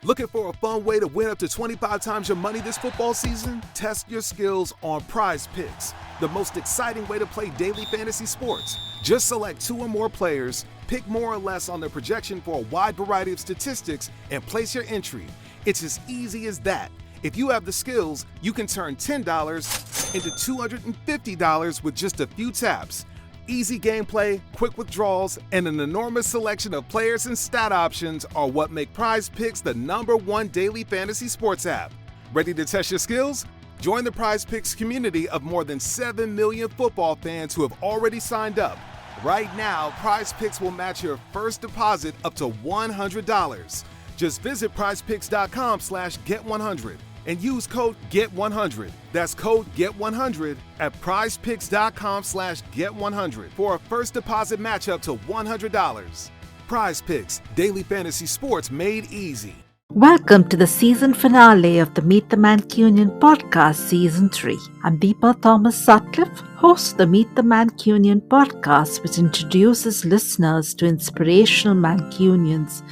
Looking for a fun way to win up to 25 times your money this football season? Test your skills on Prize Picks, the most exciting way to play daily fantasy sports. Just select 2 or more players, pick more or less on their projection for a wide variety of statistics, and place your entry. It's as easy as that. If you have the skills, you can turn $10 into $250 with just a few taps. Easy gameplay, quick withdrawals, and an enormous selection of players and stat options are what make Prize Picks the #1 daily fantasy sports app. Ready to test your skills? Join the Prize Picks community of more than 7 million football fans who have already signed up. Right now, Prize Picks will match your first deposit up to $100. Just visit prizepicks.com/get100 and use code GET100. That's code GET100 at prizepicks.com/get100 for a first deposit match up to $100. Prize Picks, daily fantasy sports made easy. Welcome to the season finale of the Meet the Mancunian podcast, Season 3. I'm Deepa Thomas Sutcliffe, host of the Meet the Mancunian podcast, which introduces listeners to inspirational Mancunians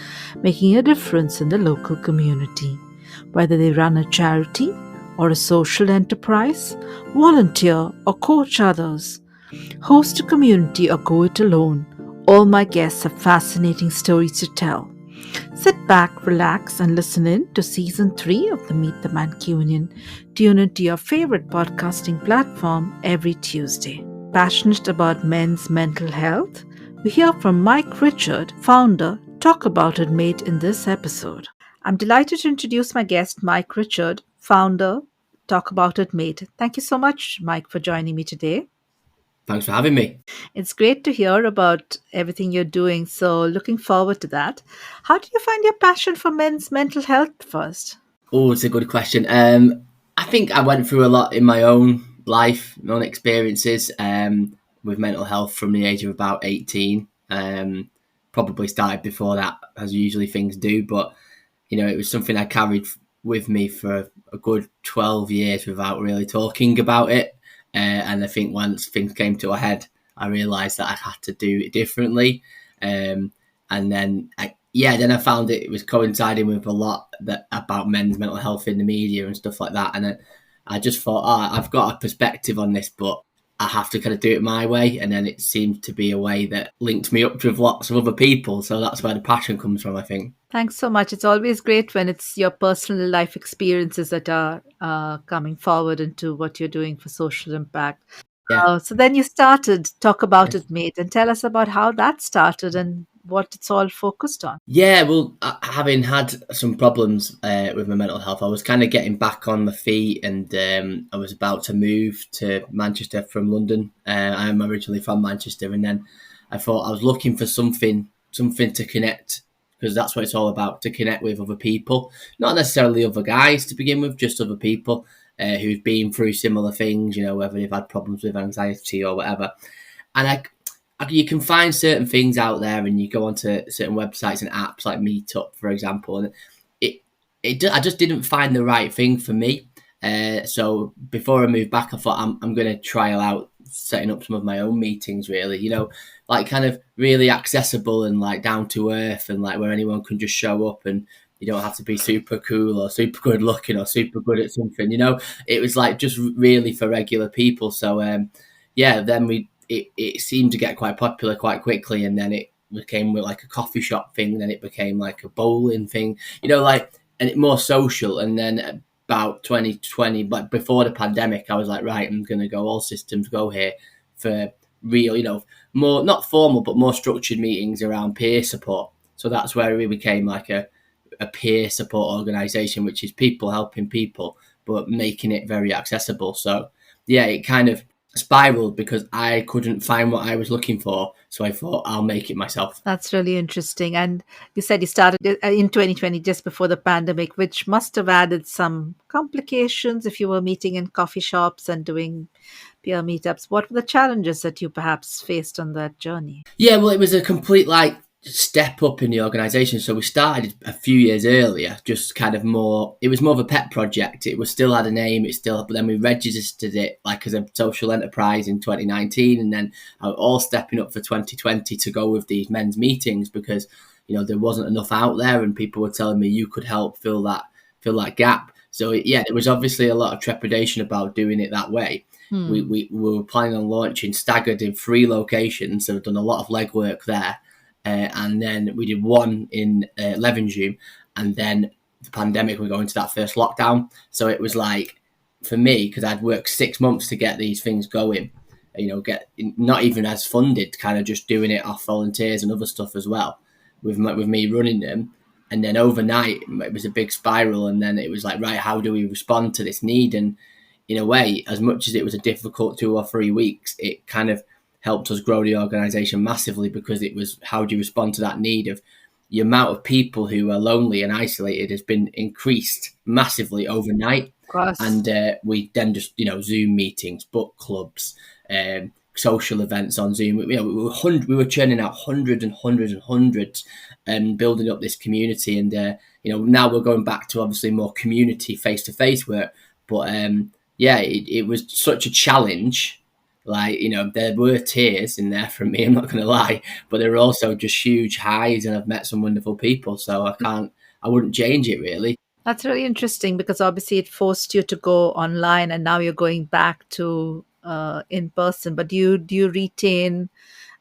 making a difference in the local community. Whether they run a charity or a social enterprise, volunteer or coach others, host a community or go it alone, all my guests have fascinating stories to tell. Sit back, relax, and listen in to Season 3 of the Meet the Mancunian. Tune into your favorite podcasting platform every Tuesday. Passionate about men's mental health? We hear from Mike Richard, founder, Talk About It Mate, in this episode. I'm delighted to introduce my guest, Mike Richard, founder, Talk About It Mate. Thank you so much, Mike, for joining me today. Thanks for having me. It's great to hear about everything you're doing, so looking forward to that. How did you find your passion for men's mental health first? Oh, it's a good question. I think I went through a lot in my own life, my own experiences with mental health from the age of about 18. Probably started before that, as usually things do, but you know, it was something I carried with me for a good 12 years without really talking about it. And I think once things came to a head, I realised that I had to do it differently. And then I found it was coinciding with a lot about men's mental health in the media and stuff like that. And I just thought, I've got a perspective on this, but I have to kind of do it my way. And then it seemed to be a way that linked me up with lots of other people. So that's where the passion comes from, I think. Thanks so much. It's always great when it's your personal life experiences that are coming forward into what you're doing for social impact. Yeah. So then you started Talk About It Mate, and tell us about how that started and what it's all focused on. Yeah, well, having had some problems with my mental health, I was kind of getting back on my feet, and I was about to move to Manchester from London. I'm originally from Manchester, and then I thought I was looking for something to connect, because that's what it's all about, to connect with other people, not necessarily other guys to begin with, just other people who've been through similar things, you know, whether they've had problems with anxiety or whatever. And you can find certain things out there, and you go onto certain websites and apps like Meetup, for example, and I just didn't find the right thing for me. So before I moved back, I thought I'm going to trial out setting up some of my own meetings, really, you know, like kind of really accessible and like down to earth, and like where anyone can just show up and you don't have to be super cool or super good looking or super good at something, you know. It was like just really for regular people. So then it seemed to get quite popular quite quickly, and then it became like a coffee shop thing, then it became like a bowling thing, you know, like, and it more social. And then about 2020, but before the pandemic, I was like, right, I'm going to go all systems go here for real, you know, more, not formal, but more structured meetings around peer support. So that's where we became like a peer support organisation, which is people helping people, but making it very accessible. So yeah, it kind of spiraled because I couldn't find what I was looking for. So I thought I'll make it myself. That's really interesting. And you said you started in 2020, just before the pandemic, which must have added some complications if you were meeting in coffee shops and doing peer meetups. What were the challenges that you perhaps faced on that journey? Yeah, well, it was a complete step up in the organisation. So we started a few years earlier, just kind of more, it was more of a pet project. It was still had a name, but then we registered it like as a social enterprise in 2019, and then all stepping up for 2020 to go with these men's meetings, because there wasn't enough out there, and people were telling me you could help fill that gap. So yeah, there was obviously a lot of trepidation about doing it that way. We were planning on launching staggered in 3 locations, so we've done a lot of legwork there. And then we did one in Levenshulme, and then the pandemic, we go into that first lockdown. So it was like, for me, because I'd worked 6 months to get these things going, get not even as funded, kind of just doing it off volunteers and other stuff as well, with me running them. And then overnight, it was a big spiral. And then it was like, right, how do we respond to this need? And in a way, as much as it was a difficult 2 or 3 weeks, it kind of helped us grow the organisation massively, because it was, how do you respond to that need of the amount of people who are lonely and isolated has been increased massively overnight. And we then just, Zoom meetings, book clubs, social events on Zoom. We were churning out hundreds and hundreds and hundreds, and building up this community. And now we're going back to obviously more community face-to-face work. But it was such a challenge. Like, there were tears in there from me, I'm not going to lie, but there were also just huge highs, and I've met some wonderful people. So I wouldn't change it really. That's really interesting, because obviously it forced you to go online, and now you're going back to in person. But do you retain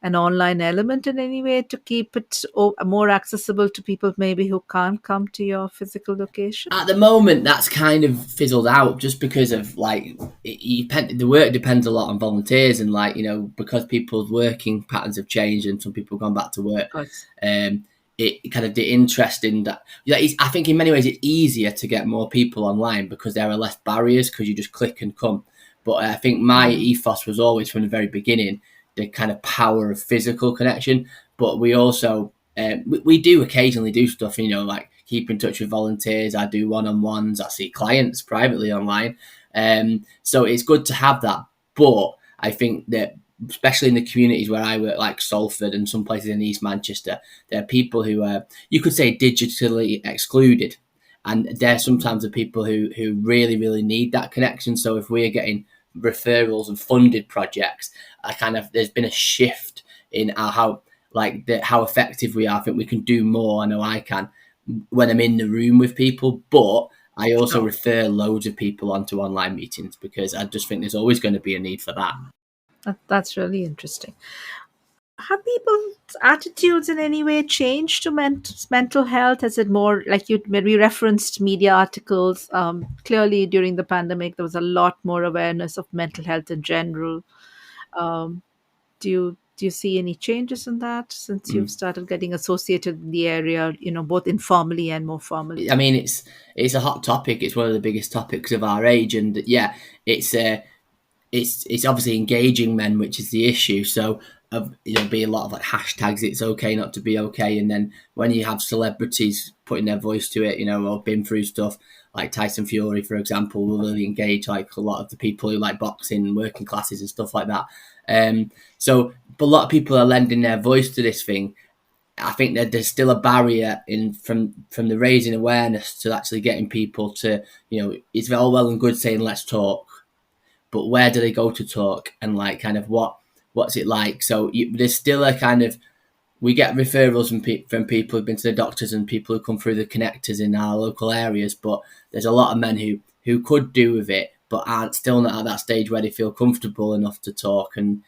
an online element in any way to keep it more accessible to people maybe who can't come to your physical location? At the moment, that's kind of fizzled out, just because of the work depends a lot on volunteers, and because people's working patterns have changed and some people have gone back to work. It kind of the interest in that. I think in many ways it's easier to get more people online because there are less barriers, because you just click and come. But I think my ethos was always from the very beginning the kind of power of physical connection. But we also we do occasionally do stuff, like keep in touch with volunteers. I do one-on-ones. I see clients privately online. So it's good to have that. But I think that, especially in the communities where I work, like Salford and some places in East Manchester, there are people who are, you could say, digitally excluded. And they're sometimes the people who really, really need that connection. So if we're getting referrals and funded projects, there's been a shift in how effective we are. I think we can do more. I know I can, when I'm in the room with people, but I also refer loads of people onto online meetings, because I just think there's always going to be a need for that. That's really interesting. Have people's attitudes in any way changed to mental health? Is it more like we referenced media articles? Clearly, during the pandemic, there was a lot more awareness of mental health in general. Do you see any changes in that since you've started getting associated in the area, both informally and more formally? I mean, it's a hot topic. It's one of the biggest topics of our age, and it's obviously engaging men, which is the issue. So be a lot of hashtags. It's okay not to be okay, and then when you have celebrities putting their voice to it, or been through stuff like Tyson Fury, for example, will really engage a lot of the people who like boxing, working classes, and stuff like that. But a lot of people are lending their voice to this thing. I think that there's still a barrier from the raising awareness to actually getting people to, it's all well and good saying let's talk, but where do they go to talk, and what's it like? So there's still we get referrals from people who've been to the doctors and people who come through the connectors in our local areas, but there's a lot of men who could do with it, but aren't still not at that stage where they feel comfortable enough to talk, and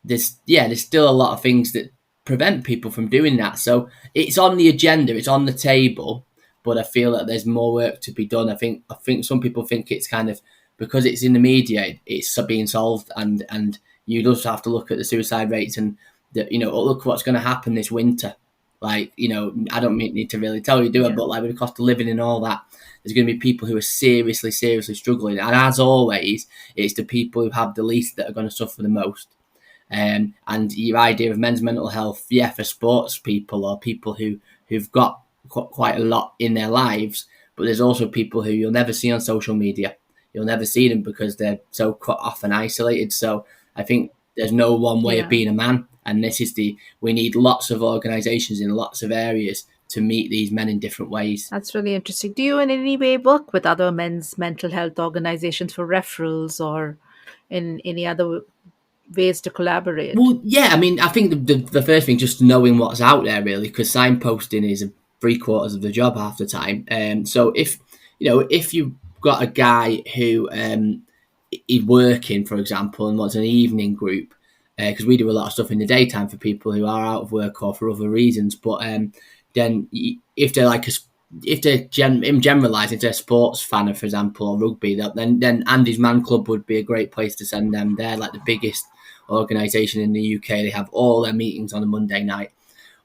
there's still a lot of things that prevent people from doing that. So it's on the agenda, it's on the table, but I feel that there's more work to be done. I think some people think it's because it's in the media, it's being solved, and you just have to look at the suicide rates and look what's going to happen this winter. I don't need to really tell you, do it? But with the cost of living and all that, there's going to be people who are seriously struggling. And as always, it's the people who have the least that are going to suffer the most. And your idea of men's mental health, for sports people or people who've got quite a lot in their lives, but there's also people who you'll never see on social media. You'll never see them because they're so cut off and isolated. So I think there's no one way of being a man. And we need lots of organisations in lots of areas to meet these men in different ways. That's really interesting. Do you in any way work with other men's mental health organisations for referrals, or in any other ways to collaborate? Well, yeah, I mean, I think the first thing, just knowing what's out there, really, because signposting is three quarters of the job half the time. So if you've got a guy who is working, for example, and wants an evening group, because we do a lot of stuff in the daytime for people who are out of work or for other reasons. But then if they're like if they're generalising, if they're a sports fan, for example, or rugby, then Andy's Man Club would be a great place to send them. They're like the biggest organisation in the UK. They have all their meetings on a Monday night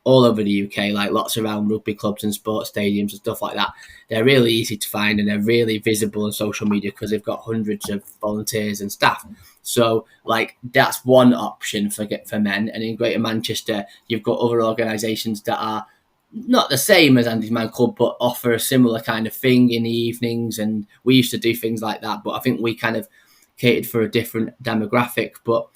all over the UK, like lots around rugby clubs and sports stadiums and stuff like that. They're really easy to find and they're really visible on social media because they've got hundreds of volunteers and staff. So like that's one option for men. And in Greater Manchester, you've got other organisations that are not the same as Andy's Man Club, but offer a similar kind of thing in the evenings. And we used to do things like that, but I think we kind of catered for a different demographic. But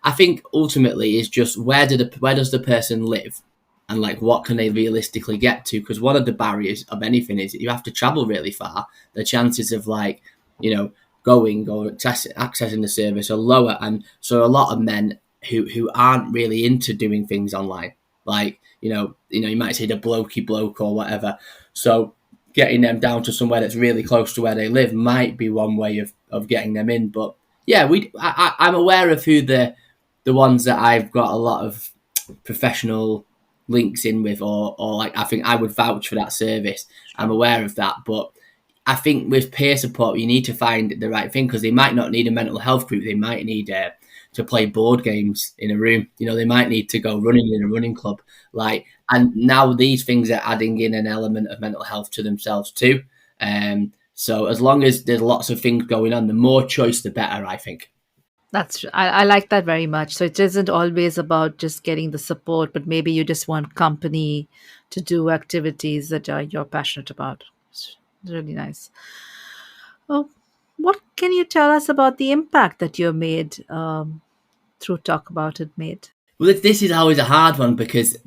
I think ultimately is just where does the person live, and like what can they realistically get to? Because one of the barriers of anything is that you have to travel really far. The chances of going or accessing the service are lower, and so a lot of men who aren't really into doing things online, like you might say the blokey bloke or whatever. So getting them down to somewhere that's really close to where they live might be one way of getting them in. But yeah, I'm aware of who the ones that I've got a lot of professional links in with, or like I think I would vouch for that service. I'm aware of that, but I think with peer support, you need to find the right thing, because they might not need a mental health group. They might need to play board games in a room. They might need to go running in a running club. And now these things are adding in an element of mental health to themselves too. So as long as there's lots of things going on, the more choice, the better, I think. I like that very much. So it isn't always about just getting the support, but maybe you just want company to do activities that you're passionate about. It's really nice. Oh, what can you tell us about the impact that you made through Talk About It made? Well, this is always a hard one, because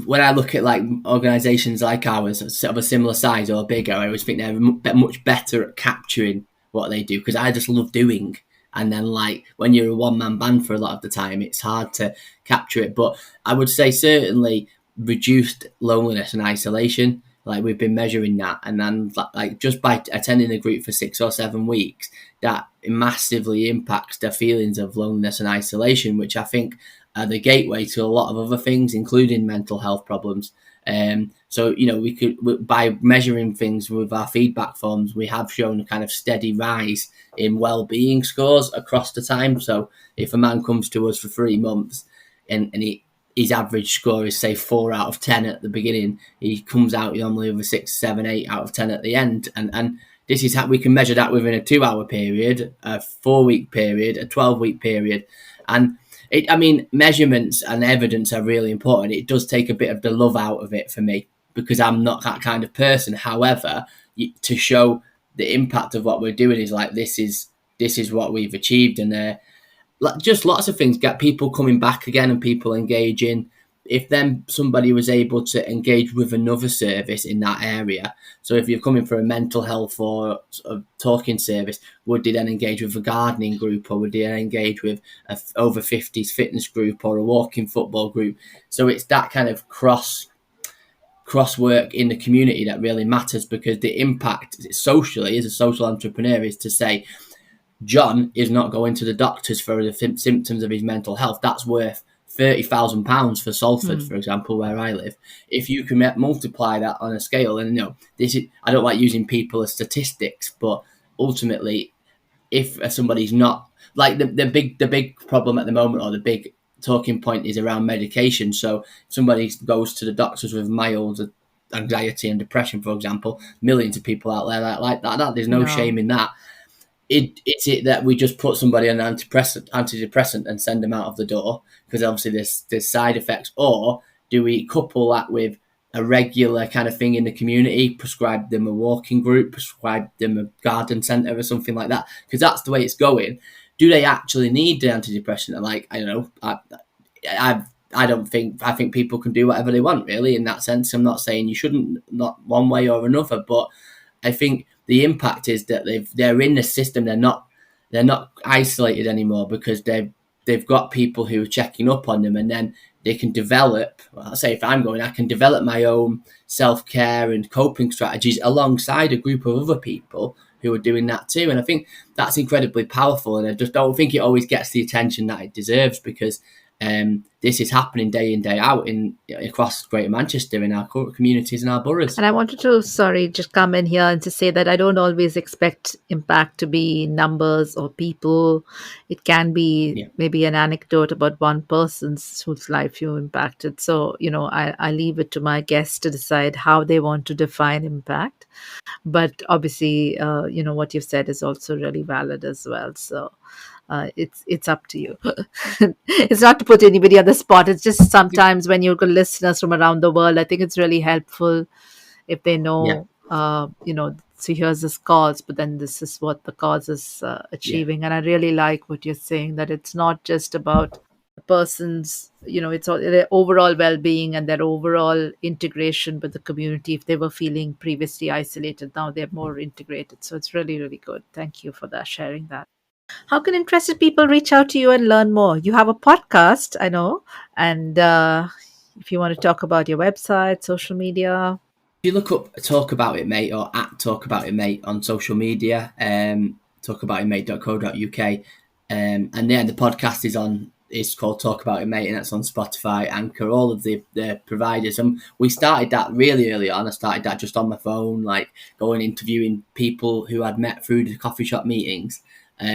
when I look at like organisations like ours, of a similar size or bigger, I always think they're much better at capturing what they do, because I just love doing. And then like when you're a one-man band for a lot of the time, it's hard to capture it. But I would say certainly reduced loneliness and isolation. Like we've been measuring that. And then like just by attending a group for 6 or 7 weeks, that massively impacts their feelings of loneliness and isolation, which I think are the gateway to a lot of other things, including mental health problems. So, we could, by measuring things with our feedback forms, we have shown a kind of steady rise in well-being scores across the time. So if a man comes to us for 3 months and his average score is, say, 4 out of 10 at the beginning, he comes out normally with a 6, 7, 8 out of 10 at the end. And this is how we can measure that within a 2-hour period, a 4-week period, a 12-week period. And measurements and evidence are really important. It does take a bit of the love out of it for me, because I'm not that kind of person. However, to show the impact of what we're doing is like, this is what we've achieved. And just lots of things get people coming back again and people engaging. If then somebody was able to engage with another service in that area, so if you're coming for a mental health or a talking service, would they then engage with a gardening group, or would they then engage with a over 50s fitness group or a walking football group? So it's that kind of cross work in the community that really matters, because the impact socially as a social entrepreneur is to say, John is not going to the doctors for the symptoms of his mental health. That's worth £30,000 for Salford, for example, where I live. If you can multiply that on a scale, and I don't like using people as statistics, but ultimately, if somebody's not like the big problem at the moment, or the big talking point, is around medication. So if somebody goes to the doctors with mild anxiety and depression, for example, millions of people out there like that. There's no shame in that. It's that we just put somebody on an antidepressant and send them out of the door, because obviously there's side effects? Or do we couple that with a regular kind of thing in the community, prescribe them a walking group, prescribe them a garden centre or something like that? Because that's the way it's going. Do they actually need the antidepressant? Like, I don't know. I think people can do whatever they want, really, in that sense. I'm not saying you shouldn't, not one way or another, but I think the impact is that they're in the system. They're not isolated anymore, because they've they've got people who are checking up on them, and then they can develop. Well, say if I'm going, I can develop my own self-care and coping strategies alongside a group of other people who are doing that too. And I think that's incredibly powerful. And I just don't think it always gets the attention that it deserves, because this is happening day in, day out across Greater Manchester, in our communities and our boroughs. And I wanted to, just come in here and to say that I don't always expect impact to be numbers or people. It can be maybe an anecdote about one person's whose life you impacted. So, I leave it to my guests to decide how they want to define impact. But obviously, what you've said is also really valid as well. So it's up to you. It's not to put anybody on the spot. It's just sometimes when you've got listeners from around the world, I think it's really helpful if they know, so here's this cause, but then this is what the cause is achieving. And I really like what you're saying, that it's not just about the person's, it's all their overall well-being and their overall integration with the community. If they were feeling previously isolated, now they're more integrated. So it's really, really good. Thank you for that, sharing that. How can interested people reach out to you and learn more? You have a podcast, I know. And if you want to talk about your website, social media. If you look up Talk About It Mate or at Talk About It Mate on social media, talkaboutitmate.co.uk. And then the podcast is called Talk About It Mate, and that's on Spotify, Anchor, all of the providers. And we started that really early on. I started that just on my phone, like going interviewing people who I'd met through the coffee shop meetings.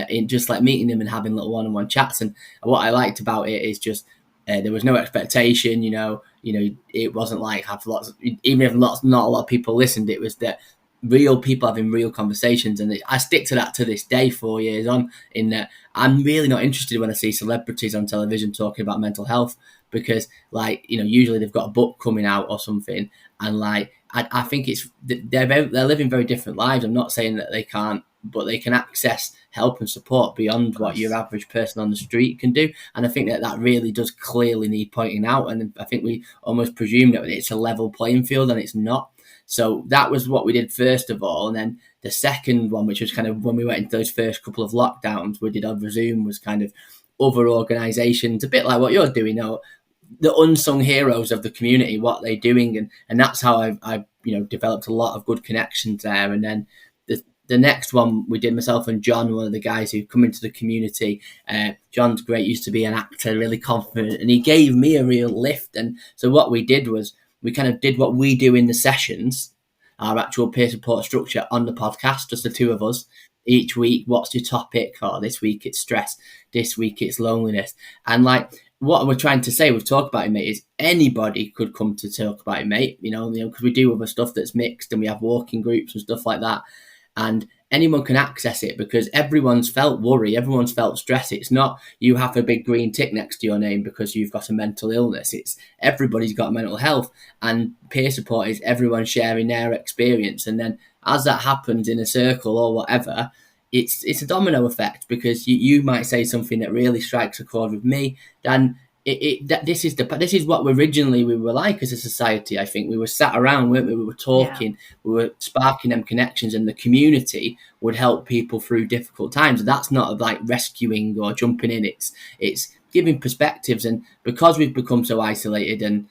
In just like meeting them and having little one-on-one chats. And what I liked about it is just there was no expectation, it wasn't like have lots, even if not a lot of people listened, it was that real people having real conversations. And I stick to that to this day, 4 years on, in that I'm really not interested when I see celebrities on television talking about mental health, because usually they've got a book coming out or something, and I think they're living very different lives. I'm not saying that they can't, but they can access help and support beyond what your average person on the street can do. And I think that really does clearly need pointing out. And I think we almost presume that it's a level playing field, and it's not. So that was what we did first of all. And then the second one, which was kind of when we went into those first couple of lockdowns, we did over Zoom, was kind of other organisations, a bit like what you're doing now, the unsung heroes of the community, what they're doing. And that's how I developed a lot of good connections there. And then the next one we did, myself and John, one of the guys who come into the community. John's great, used to be an actor, really confident, and he gave me a real lift. And so what we did was we kind of did what we do in the sessions, our actual peer support structure on the podcast, just the two of us. Each week, what's your topic? Oh, this week it's stress. This week it's loneliness. And what we're trying to say with Talk About It Mate is anybody could come to Talk About It Mate, because we do other stuff that's mixed, and we have walking groups and stuff like that. And anyone can access it, because everyone's felt worry, everyone's felt stress. It's not you have a big green tick next to your name because you've got a mental illness. It's everybody's got mental health, and peer support is everyone sharing their experience. And then as that happens in a circle or whatever, it's a domino effect, because you might say something that really strikes a chord with me, then this is what originally we were like as a society. I think we were sat around, weren't we? We were talking, we were sparking them connections, and the community would help people through difficult times. That's not like rescuing or jumping in. It's giving perspectives, and because we've become so isolated and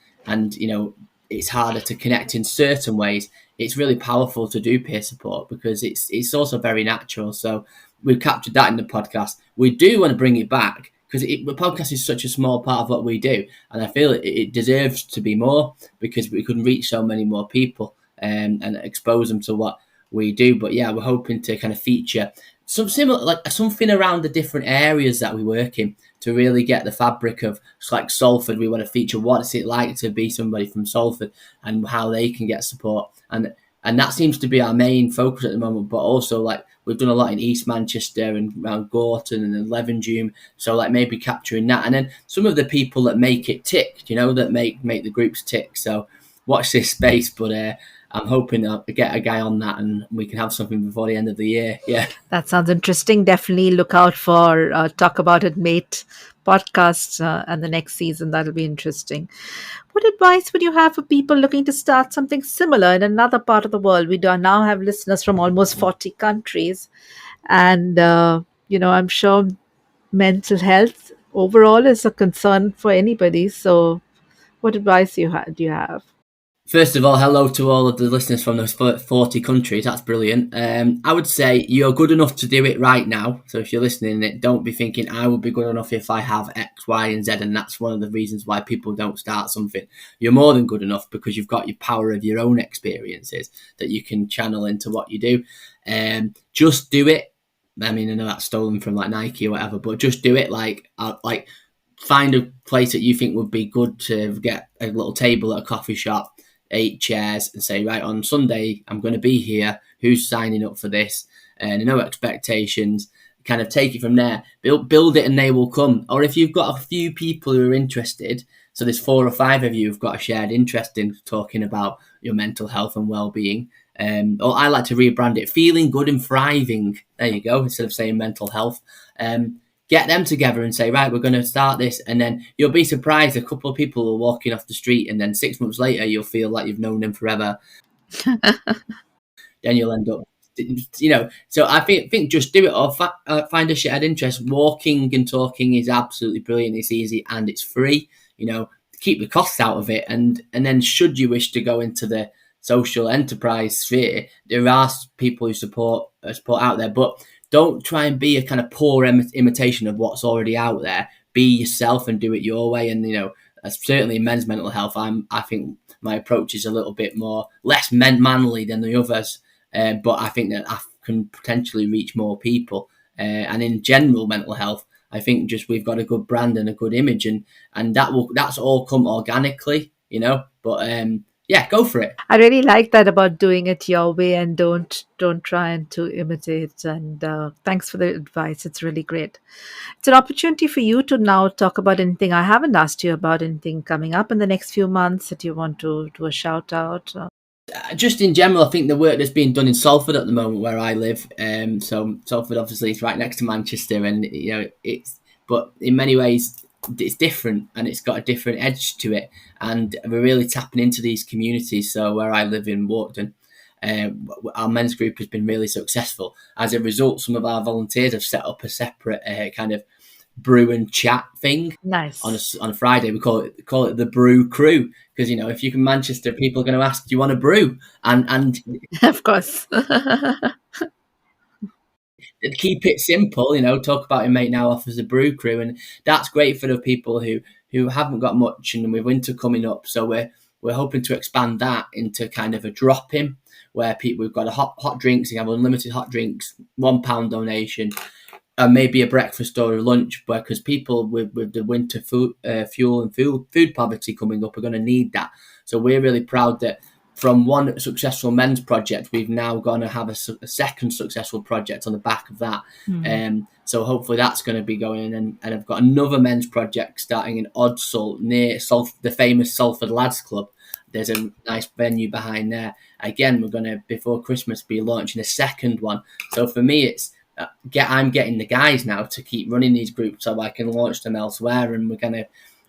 it's harder to connect in certain ways, it's really powerful to do peer support, because it's also very natural. So we've captured that in the podcast. We do want to bring it back, because the podcast is such a small part of what we do, and I feel it deserves to be more, because we could reach so many more people and expose them to what we do. But yeah, we're hoping to kind of feature some similar, like something around the different areas that we work in, to really get the fabric of like Salford. We want to feature what's it like to be somebody from Salford and how they can get support, and that seems to be our main focus at the moment. But also we've done a lot in East Manchester and around Gorton and then Levenshulme, so maybe capturing that, and then some of the people that make it tick, that make the groups tick. So watch this space, but I'm hoping to get a guy on that, and we can have something before the end of the year. Yeah, that sounds interesting. Definitely look out for Talk About It Mate podcast and the next season. That'll be interesting. What advice would you have for people looking to start something similar in another part of the world? We do now have listeners from almost 40 countries, and I'm sure mental health overall is a concern for anybody. So, what advice do you have? First of all, hello to all of the listeners from those 40 countries. That's brilliant. I would say you're good enough to do it right now. So if you're listening, don't be thinking I will be good enough if I have X, Y, and Z. And that's one of the reasons why people don't start something. You're more than good enough because you've got your power of your own experiences that you can channel into what you do. Just do it. I mean, I know that's stolen from like Nike or whatever, but just do it. Like find a place that you think would be good to get a little table at a coffee shop, 8 chairs, and say, right, on Sunday, I'm going to be here. Who's signing up for this? And no expectations. Kind of take it from there. Build it and they will come. Or if you've got a few people who are interested, so there's 4 or 5 of you who've got a shared interest in talking about your mental health and well-being. Or I like to rebrand it, feeling good and thriving. There you go, instead of saying mental health. Get them together and say, right, we're going to start this. And then you'll be surprised. A couple of people are walking off the street and then 6 months later, you'll feel like you've known them forever. Then you'll end up, so I think just do it or find a shared interest. Walking and talking is absolutely brilliant. It's easy and it's free, keep the costs out of it. And then should you wish to go into the social enterprise sphere, there are people who support out there, but don't try and be a kind of poor imitation of what's already out there. Be yourself and do it your way. And, certainly in men's mental health, I think my approach is a little bit more less manly than the others. But I think that I can potentially reach more people. And in general mental health, I think just we've got a good brand and a good image, and that's all come organically, But yeah, go for it. I really like that about doing it your way and don't try and to imitate. And thanks for the advice. It's really great. It's an opportunity for you to now talk about anything I haven't asked you about, anything coming up in the next few months that you want to do a shout out. Just in general, I think the work that's being done in Salford at the moment, where I live. So Salford obviously is right next to Manchester, and but in many ways it's different and it's got a different edge to it, and we're really tapping into these communities. So where I live in Walkden, our men's group has been really successful. As a result, some of our volunteers have set up a separate kind of brew and chat thing. Nice. On a Friday. We call it the brew crew, because if you can Manchester, people are going to ask, do you want a brew? And of course. Keep it simple, talk about your mate now offers a brew crew, and that's great for the people who haven't got much, and with winter coming up, so we're hoping to expand that into kind of a drop-in where we've got a hot drinks, you have unlimited hot drinks, £1 donation, and maybe a breakfast or a lunch, because people with the winter fuel and food poverty coming up are going to need that. So we're really proud that from one successful men's project, we've now going to have a second successful project on the back of that. So hopefully that's going to be going, and I've got another men's project starting in Odsall near the famous Salford Lads Club. There's a nice venue behind there. Again, we're going to, before Christmas, be launching a second one. So for me, it's I'm getting the guys now to keep running these groups so I can launch them elsewhere, and we're going to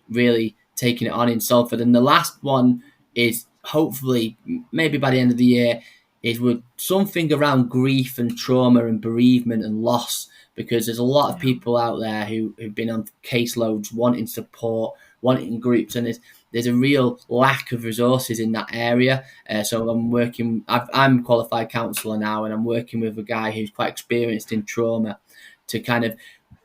really taking it on in Salford. And the last one is hopefully maybe by the end of the year is with something around grief and trauma and bereavement and loss, because there's a lot of people out there who've been on caseloads wanting support, wanting groups, and there's a real lack of resources in that area. So I'm a qualified counsellor now, and I'm working with a guy who's quite experienced in trauma to kind of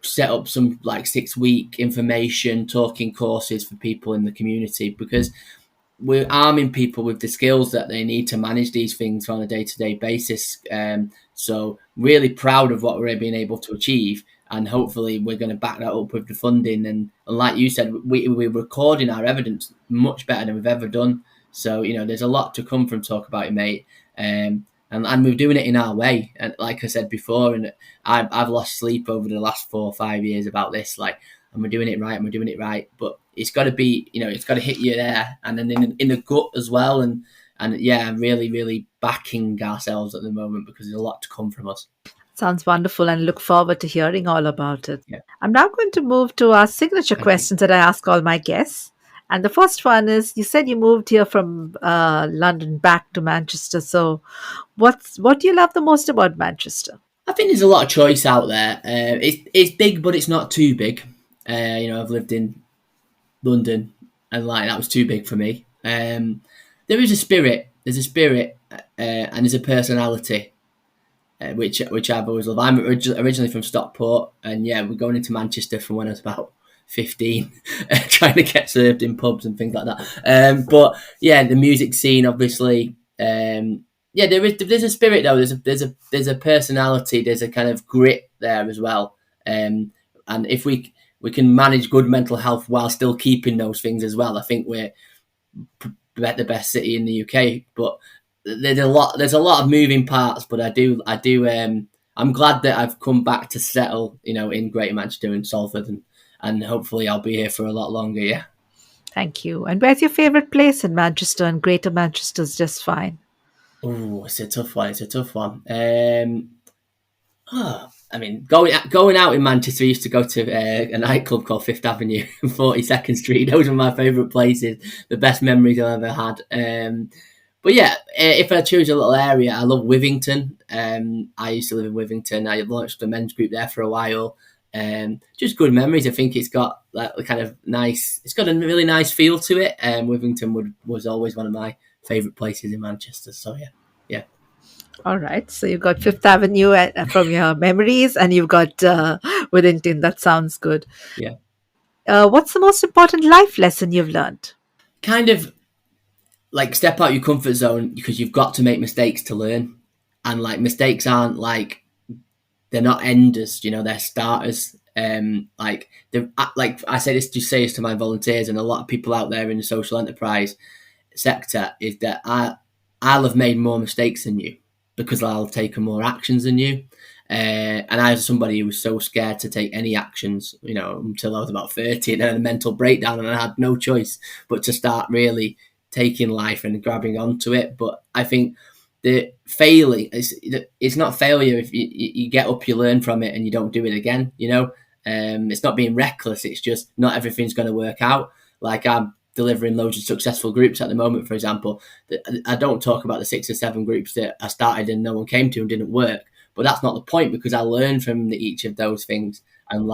set up some like 6-week information talking courses for people in the community, because we're arming people with the skills that they need to manage these things on a day-to-day basis. So really proud of what we're being able to achieve, and hopefully we're going to back that up with the funding. And like you said, we're recording our evidence much better than we've ever done. So, there's a lot to come from Talk About It, Mate. And we're doing it in our way. And like I said before, and I've lost sleep over the last 4 or 5 years about this, and we're doing it right. But it's got to be, it's got to hit you there, and then in the gut as well. And yeah, really, really backing ourselves at the moment, because there's a lot to come from us. Sounds wonderful, and look forward to hearing all about it. Yeah. I'm now going to move to our signature questions that I ask all my guests. And the first one is, you said you moved here from London back to Manchester. So what do you love the most about Manchester? I think there's a lot of choice out there. It's big, but it's not too big. I've lived in London, and like that was too big for me. There is a spirit. There's a spirit, and there's a personality, which I've always loved. I'm originally from Stockport, and yeah, we're going into Manchester from when I was about 15, trying to get served in pubs and things like that. But yeah, the music scene, obviously. Yeah, there's a spirit though. There's a personality. There's a kind of grit there as well. And if we can manage good mental health while still keeping those things as well, I think we're the best city in the UK. But there's a lot of moving parts. But I'm glad that I've come back to settle, in Greater Manchester and Salford, and hopefully I'll be here for a lot longer. Yeah. Thank you. And where's your favorite place in Manchester? And Greater Manchester's just fine. Oh, it's a tough one. It's a tough one. I mean, going out in Manchester, I used to go to a nightclub called Fifth Avenue and 42nd Street. Those are my favourite places, the best memories I've ever had. But yeah, if I choose a little area, I love Withington. I used to live in Withington. I launched a men's group there for a while. Just good memories. I think it's got like kind of nice. It's got a really nice feel to it. Withington was always one of my favourite places in Manchester. So yeah. All right. So you've got Fifth Avenue from your memories, and you've got Withington. That sounds good. Yeah. What's the most important life lesson you've learned? Kind of like step out your comfort zone, because you've got to make mistakes to learn. And like mistakes aren't like, they're not enders, they're starters. Like I say this to my volunteers and a lot of people out there in the social enterprise sector, is that I'll have made more mistakes than you because I'll have taken more actions than you. And I was somebody who was so scared to take any actions, until I was about 30 and had a mental breakdown, and I had no choice but to start really taking life and grabbing onto it. But I think the failing, it's not failure if you get up, you learn from it, and you don't do it again. It's not being reckless. It's just not everything's going to work out. Like I'm delivering loads of successful groups at the moment, for example. I don't talk about the 6 or 7 groups that I started and no one came to and didn't work. But that's not the point, because I learned from each of those things. And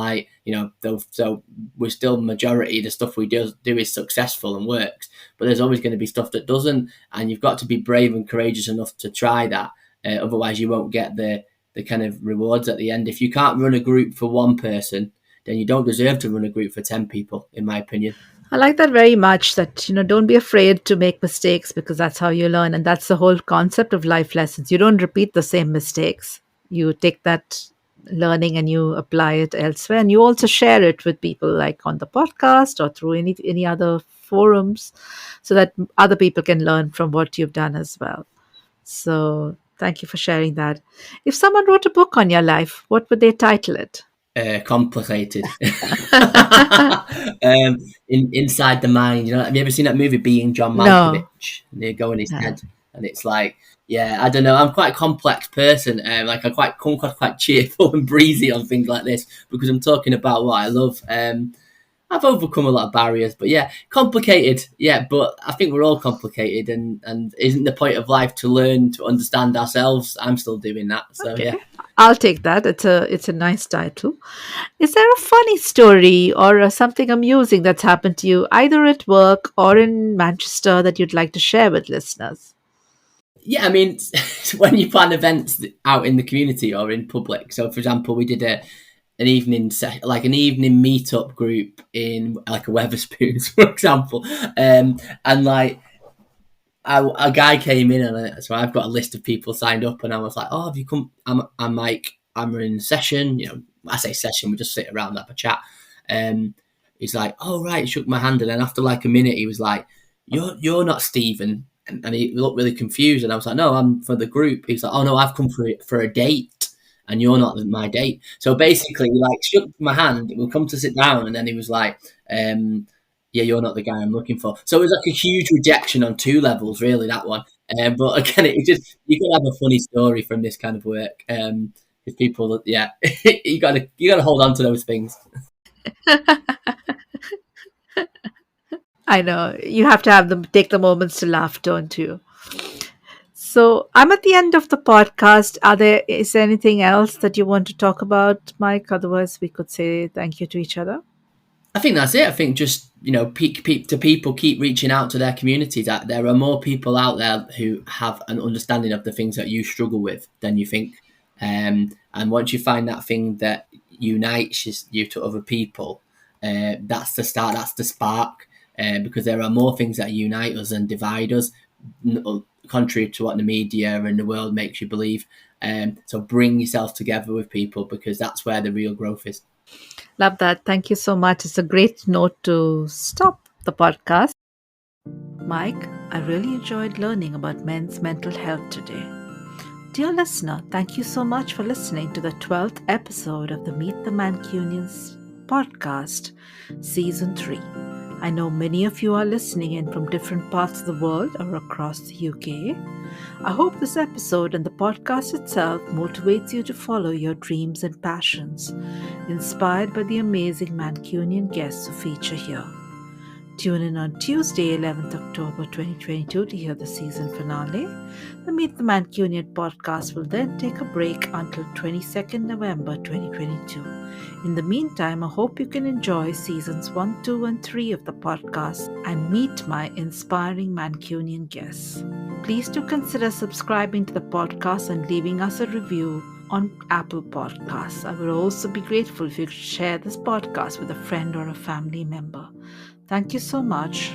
so we're still majority, the stuff we do is successful and works. But there's always going to be stuff that doesn't. And you've got to be brave and courageous enough to try that. Otherwise, you won't get the kind of rewards at the end. If you can't run a group for one person, then you don't deserve to run a group for 10 people, in my opinion. I like that very much, that, don't be afraid to make mistakes, because that's how you learn. And that's the whole concept of life lessons. You don't repeat the same mistakes. You take that learning and you apply it elsewhere. And you also share it with people, like on the podcast or through any other forums, so that other people can learn from what you've done as well. So thank you for sharing that. If someone wrote a book on your life, what would they title it? Complicated. Inside the mind. Have you ever seen that movie, Being John Malkovich? No. They go in his head, and it's like, yeah, I don't know. I'm quite a complex person. Like I come across quite cheerful and breezy on things like this, because I'm talking about what I love. I've overcome a lot of barriers, but yeah, complicated. Yeah, but I think we're all complicated, and isn't the point of life to learn to understand ourselves? I'm still doing that. So okay. Yeah. I'll take that. It's a nice title. Is there a funny story or something amusing that's happened to you, either at work or in Manchester, that you'd like to share with listeners? Yeah, I mean, when you plan events out in the community or in public. So, for example, we did an evening meetup group in like a Weatherspoons, for example, and like. A guy came in, and so I've got a list of people signed up, and I was like, "Oh, have you come?" I'm like, "I'm in session." I say session, we just sit around and have a chat. He's like, "Oh right," he shook my hand, and then after like a minute, he was like, "You're not Stephen," and he looked really confused, and I was like, "No, I'm for the group." He's like, "Oh no, I've come for a date, and you're not my date." So basically, he like shook my hand. We'll come to sit down, and then he was like, yeah, you're not the guy I'm looking for. So it was like a huge rejection on 2 levels, really, that one. But again, it just, you can have a funny story from this kind of work. With people, yeah, you gotta hold on to those things. I know, you have to take the moments to laugh, don't you? So I'm at the end of the podcast. Is there anything else that you want to talk about, Mike? Otherwise, we could say thank you to each other. I think that's it. I think just, people keep reaching out to their communities. There are more people out there who have an understanding of the things that you struggle with than you think. And once you find that thing that unites you to other people, that's the start. That's the spark. Because there are more things that unite us than divide us, contrary to what the media and the world makes you believe. So bring yourself together with people, because that's where the real growth is. Love that. Thank you so much. It's a great note to stop the podcast. Mike, I really enjoyed learning about men's mental health today. Dear listener, thank you so much for listening to the 12th episode of the Meet the Mancunians podcast, Season 3. I know many of you are listening in from different parts of the world or across the UK. I hope this episode and the podcast itself motivates you to follow your dreams and passions, inspired by the amazing Mancunian guests who feature here. Tune in on Tuesday, 11th October 2022 to hear the season finale. The Meet the Mancunian podcast will then take a break until 22nd November 2022. In the meantime, I hope you can enjoy seasons 1, 2, and 3 of the podcast and meet my inspiring Mancunian guests. Please do consider subscribing to the podcast and leaving us a review on Apple Podcasts. I would also be grateful if you could share this podcast with a friend or a family member. Thank you so much.